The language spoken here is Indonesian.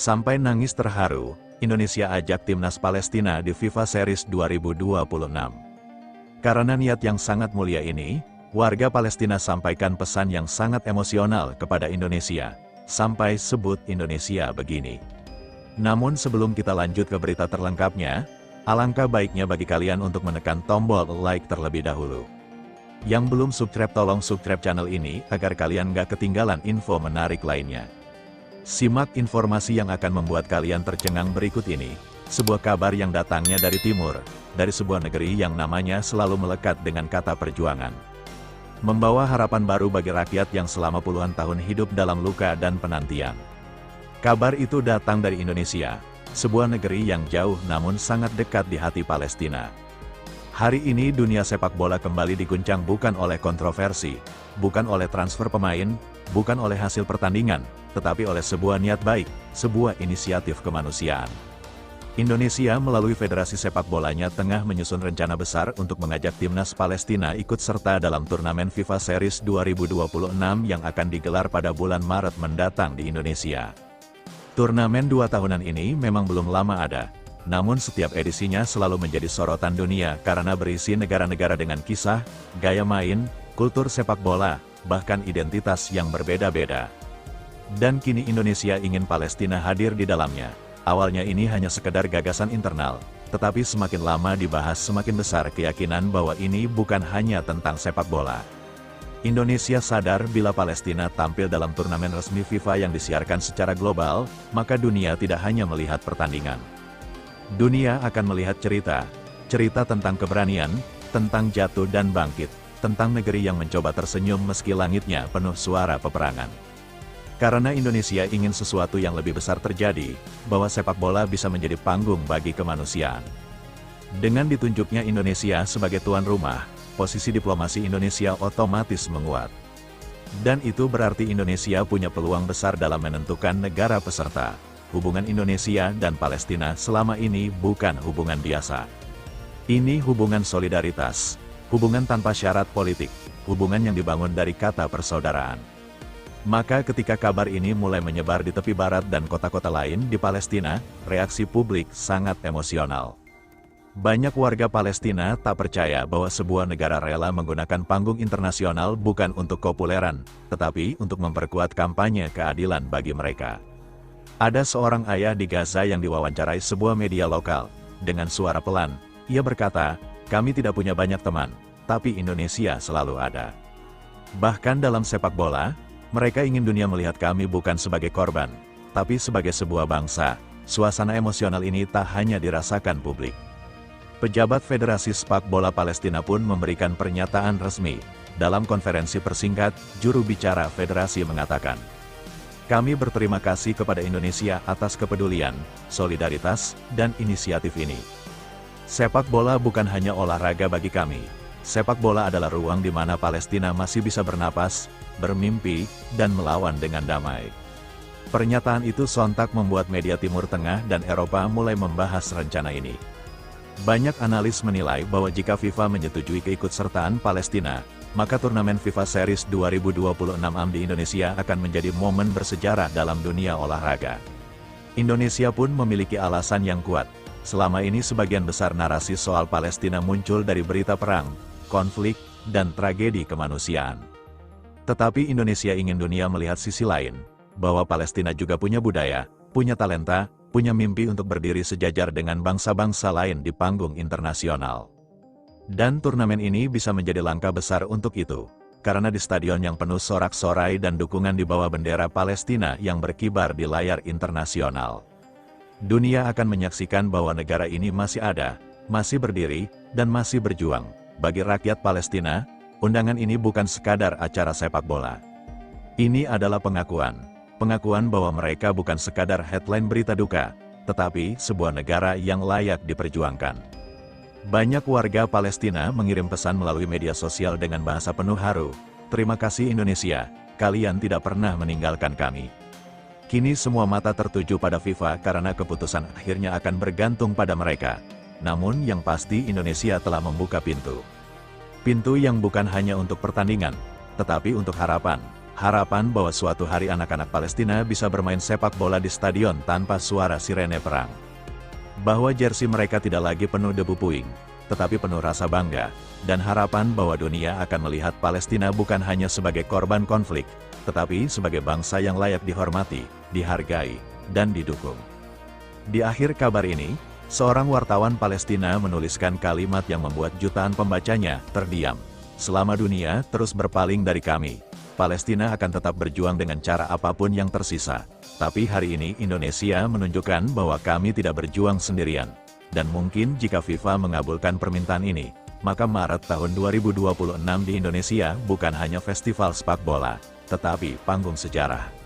Sampai nangis terharu, Indonesia ajak timnas Palestina di FIFA Series 2026. Karena niat yang sangat mulia ini, warga Palestina sampaikan pesan yang sangat emosional kepada Indonesia, sampai sebut Indonesia begini. Namun sebelum kita lanjut ke berita terlengkapnya, alangkah baiknya bagi kalian untuk menekan tombol like terlebih dahulu. Yang belum subscribe tolong subscribe channel ini agar kalian gak ketinggalan info menarik lainnya. Simak informasi yang akan membuat kalian tercengang berikut ini, sebuah kabar yang datangnya dari timur, dari sebuah negeri yang namanya selalu melekat dengan kata perjuangan. Membawa harapan baru bagi rakyat yang selama puluhan tahun hidup dalam luka dan penantian. Kabar itu datang dari Indonesia, sebuah negeri yang jauh namun sangat dekat di hati Palestina. Hari ini dunia sepak bola kembali diguncang bukan oleh kontroversi, bukan oleh transfer pemain, bukan oleh hasil pertandingan, tetapi oleh sebuah niat baik, sebuah inisiatif kemanusiaan. Indonesia melalui Federasi Sepak Bolanya tengah menyusun rencana besar untuk mengajak timnas Palestina ikut serta dalam turnamen FIFA Series 2026 yang akan digelar pada bulan Maret mendatang di Indonesia. Turnamen 2 tahunan ini memang belum lama ada, namun setiap edisinya selalu menjadi sorotan dunia karena berisi negara-negara dengan kisah, gaya main, kultur sepak bola, bahkan identitas yang berbeda-beda. Dan kini Indonesia ingin Palestina hadir di dalamnya. Awalnya ini hanya sekedar gagasan internal, tetapi semakin lama dibahas semakin besar keyakinan bahwa ini bukan hanya tentang sepak bola. Indonesia sadar bila Palestina tampil dalam turnamen resmi FIFA yang disiarkan secara global, maka dunia tidak hanya melihat pertandingan. Dunia akan melihat cerita tentang keberanian, tentang jatuh dan bangkit, tentang negeri yang mencoba tersenyum meski langitnya penuh suara peperangan. Karena Indonesia ingin sesuatu yang lebih besar terjadi, bahwa sepak bola bisa menjadi panggung bagi kemanusiaan. Dengan ditunjuknya Indonesia sebagai tuan rumah, posisi diplomasi Indonesia otomatis menguat. Dan itu berarti Indonesia punya peluang besar dalam menentukan negara peserta. Hubungan Indonesia dan Palestina selama ini bukan hubungan biasa. Ini hubungan solidaritas, hubungan tanpa syarat politik, hubungan yang dibangun dari kata persaudaraan. Maka ketika kabar ini mulai menyebar di tepi barat dan kota-kota lain di Palestina, reaksi publik sangat emosional. Banyak warga Palestina tak percaya bahwa sebuah negara rela menggunakan panggung internasional bukan untuk populeran, tetapi untuk memperkuat kampanye keadilan bagi mereka. Ada seorang ayah di Gaza yang diwawancarai sebuah media lokal. Dengan suara pelan, ia berkata, "Kami tidak punya banyak teman, tapi Indonesia selalu ada." Bahkan dalam sepak bola, mereka ingin dunia melihat kami bukan sebagai korban, tapi sebagai sebuah bangsa. Suasana emosional ini tak hanya dirasakan publik. Pejabat Federasi Sepak Bola Palestina pun memberikan pernyataan resmi. Dalam konferensi persingkat, juru bicara federasi mengatakan, "Kami berterima kasih kepada Indonesia atas kepedulian, solidaritas, dan inisiatif ini. Sepak bola bukan hanya olahraga bagi kami. Sepak bola adalah ruang di mana Palestina masih bisa bernapas, bermimpi, dan melawan dengan damai." Pernyataan itu sontak membuat media Timur Tengah dan Eropa mulai membahas rencana ini. Banyak analis menilai bahwa jika FIFA menyetujui keikutsertaan Palestina, maka turnamen FIFA Series 2026 di Indonesia akan menjadi momen bersejarah dalam dunia olahraga. Indonesia pun memiliki alasan yang kuat. Selama ini sebagian besar narasi soal Palestina muncul dari berita perang, konflik, dan tragedi kemanusiaan. Tetapi Indonesia ingin dunia melihat sisi lain, bahwa Palestina juga punya budaya, punya talenta, punya mimpi untuk berdiri sejajar dengan bangsa-bangsa lain di panggung internasional. Dan turnamen ini bisa menjadi langkah besar untuk itu, karena di stadion yang penuh sorak-sorai dan dukungan di bawah bendera Palestina yang berkibar di layar internasional. Dunia akan menyaksikan bahwa negara ini masih ada, masih berdiri, dan masih berjuang. Bagi rakyat Palestina, undangan ini bukan sekadar acara sepak bola. Ini adalah pengakuan bahwa mereka bukan sekadar headline berita duka, tetapi sebuah negara yang layak diperjuangkan. Banyak warga Palestina mengirim pesan melalui media sosial dengan bahasa penuh haru, "Terima kasih Indonesia, kalian tidak pernah meninggalkan kami." Kini semua mata tertuju pada FIFA karena keputusan akhirnya akan bergantung pada mereka. Namun yang pasti Indonesia telah membuka pintu. Pintu yang bukan hanya untuk pertandingan, tetapi untuk harapan, harapan bahwa suatu hari anak-anak Palestina bisa bermain sepak bola di stadion tanpa suara sirene perang. Bahwa jersey mereka tidak lagi penuh debu puing, tetapi penuh rasa bangga, dan harapan bahwa dunia akan melihat Palestina bukan hanya sebagai korban konflik, tetapi sebagai bangsa yang layak dihormati, dihargai, dan didukung. Di akhir kabar ini, seorang wartawan Palestina menuliskan kalimat yang membuat jutaan pembacanya terdiam. Selama dunia terus berpaling dari kami, Palestina akan tetap berjuang dengan cara apapun yang tersisa. Tapi hari ini Indonesia menunjukkan bahwa kami tidak berjuang sendirian. Dan mungkin jika FIFA mengabulkan permintaan ini, maka Maret tahun 2026 di Indonesia bukan hanya festival sepak bola, tetapi panggung sejarah.